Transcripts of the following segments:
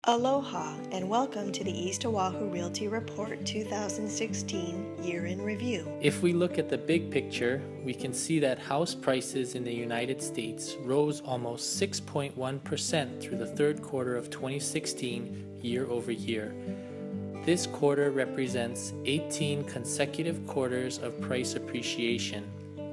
Aloha and welcome to the East Oahu Realty Report 2016 Year in Review. If we look at the big picture, we can see that house prices in the United States rose almost 6.1% through the third quarter of 2016 year over year. This quarter represents 18 consecutive quarters of price appreciation,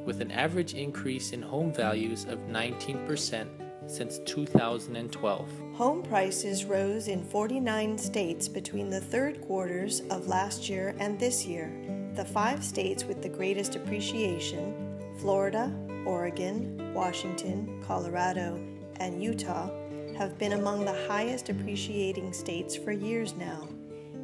with an average increase in home values of 19% since 2012. Home prices rose in 49 states between the third quarters of last year and this year. The 5 states with the greatest appreciation, Florida, Oregon, Washington, Colorado, and Utah, have been among the highest appreciating states for years now.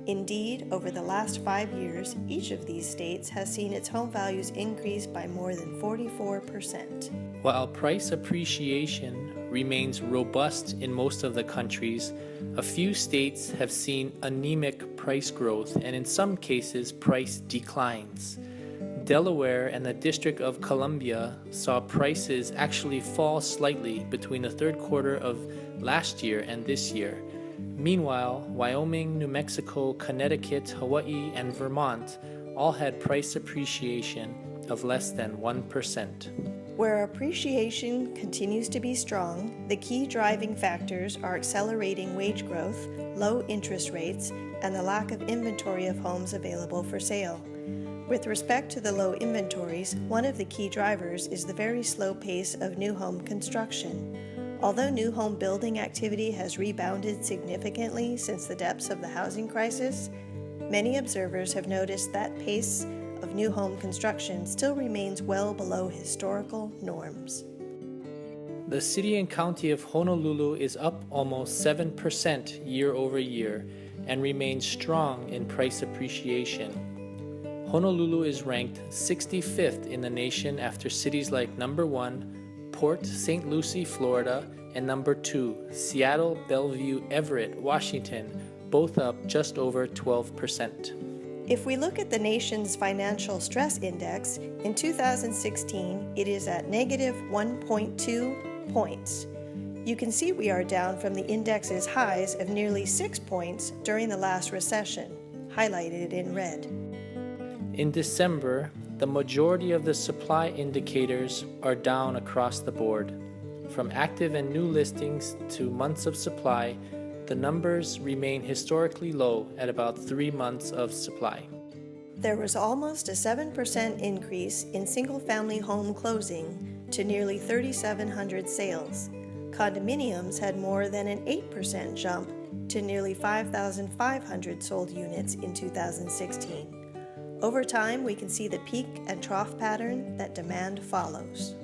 Indeed, over the last 5 years, each of these states has seen its home values increase by more than 44%. While price appreciation remains robust in most of the countries, a few states have seen anemic price growth and in some cases price declines. Delaware and the District of Columbia saw prices actually fall slightly between the third quarter of last year and this year. Meanwhile, Wyoming, New Mexico, Connecticut, Hawaii, and Vermont all had price appreciation of less than 1%. Where appreciation continues to be strong, the key driving factors are accelerating wage growth, low interest rates, and the lack of inventory of homes available for sale. With respect to the low inventories, one of the key drivers is the very slow pace of new home construction. Although new home building activity has rebounded significantly since the depths of the housing crisis, many observers have noticed that pace of new home construction still remains well below historical norms. The city and county of Honolulu is up almost 7% year over year and remains strong in price appreciation. Honolulu is ranked 65th in the nation after cities like number 1, Port St. Lucie, Florida, and number 2, Seattle, Bellevue, Everett, Washington, both up just over 12%. If we look at the nation's financial stress index, in 2016 it is at negative 1.2 points. You can see we are down from the index's highs of nearly 6 points during the last recession, highlighted in red. In December, the majority of the supply indicators are down across the board. From active and new listings to months of supply, the numbers remain historically low at about 3 months of supply. There was almost a 7% increase in single-family home closing to nearly 3,700 sales. Condominiums had more than an 8% jump to nearly 5,500 sold units in 2016. Over time, we can see the peak and trough pattern that demand follows.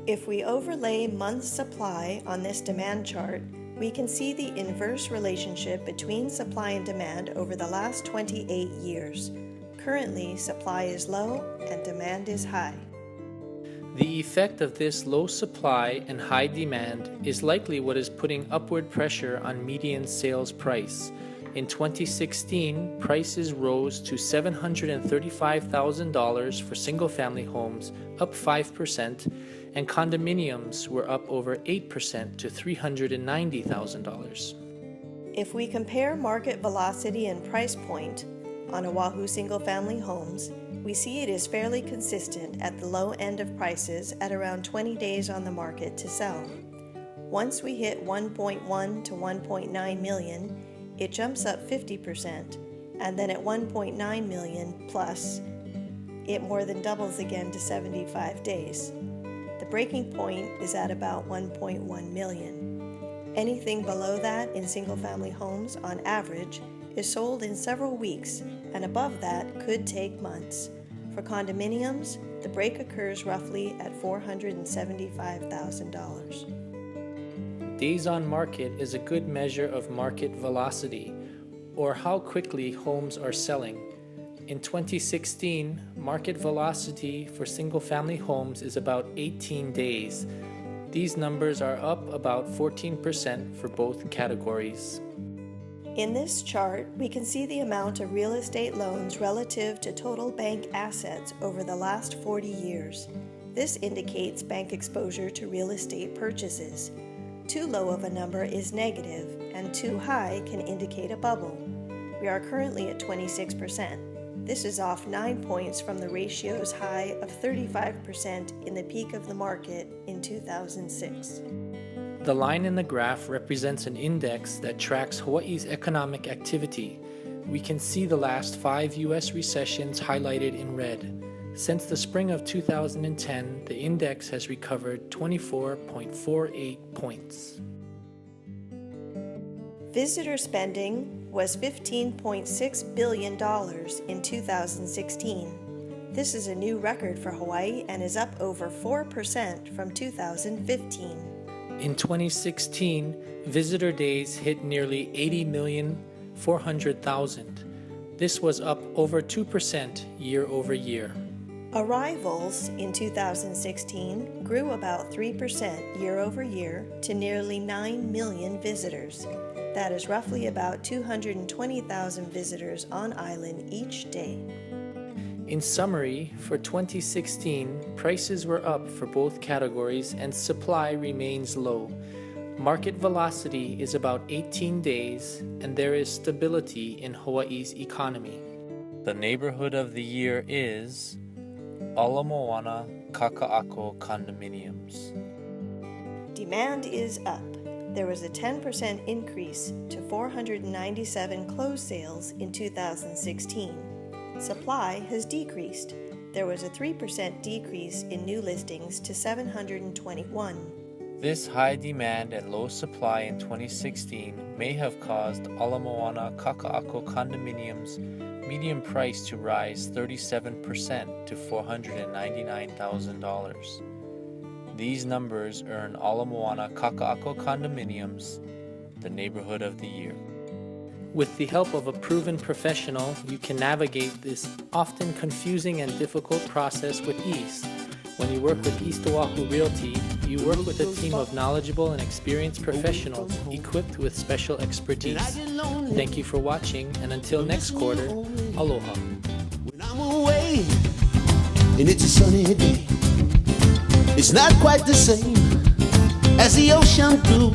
If we overlay months' supply on this demand chart, we can see the inverse relationship between supply and demand over the last 28 years. Currently, supply is low and demand is high. The effect of this low supply and high demand is likely what is putting upward pressure on median sales price. In 2016, prices rose to $735,000 for single-family homes, up 5%, and condominiums were up over 8% to $390,000. If we compare market velocity and price point on Oahu single-family homes, we see it is fairly consistent at the low end of prices at around 20 days on the market to sell. Once we hit 1.1 to 1.9 million, it jumps up 50%, and then at 1.9 million plus, it more than doubles again to 75 days. The breaking point is at about 1.1 million. Anything below that in single-family homes, on average, is sold in several weeks, and above that could take months. For condominiums, the break occurs roughly at $475,000. Days on market is a good measure of market velocity, or how quickly homes are selling. In 2016, market velocity for single-family homes is about 18 days. These numbers are up about 14% for both categories. In this chart, we can see the amount of real estate loans relative to total bank assets over the last 40 years. This indicates bank exposure to real estate purchases. Too low of a number is negative, and too high can indicate a bubble. We are currently at 26%. This is off 9 points from the ratio's high of 35% in the peak of the market in 2006. The line in the graph represents an index that tracks Hawaii's economic activity. We can see the last 5 U.S. recessions highlighted in red. Since the spring of 2010, the index has recovered 24.48 points. Visitor spending was $15.6 billion in 2016. This is a new record for Hawaii and is up over 4% from 2015. In 2016, visitor days hit nearly 80,400,000. This was up over 2% year over year. Arrivals in 2016 grew about 3% year over year to nearly 9 million visitors. That is roughly about 220,000 visitors on island each day. In summary, for 2016, prices were up for both categories and supply remains low. Market velocity is about 18 days, and there is stability in Hawaii's economy. The neighborhood of the year is Ala Moana Kaka'ako condominiums. Demand is up. There was a 10% increase to 497 closed sales in 2016. Supply has decreased. There was a 3% decrease in new listings to 721. This high demand and low supply in 2016 may have caused Ala Moana Kaka'ako condominiums' median price to rise 37% to $499,000. These numbers earn Ala Moana Kaka'ako condominiums the neighborhood of the year. With the help of a proven professional, you can navigate this often confusing and difficult process with ease. When you work with East Oahu Realty, you work with a team of knowledgeable and experienced professionals equipped with special expertise. Thank you for watching, and until next quarter, aloha. When I'm away and it's a sunny day, it's not quite the same as the ocean blue.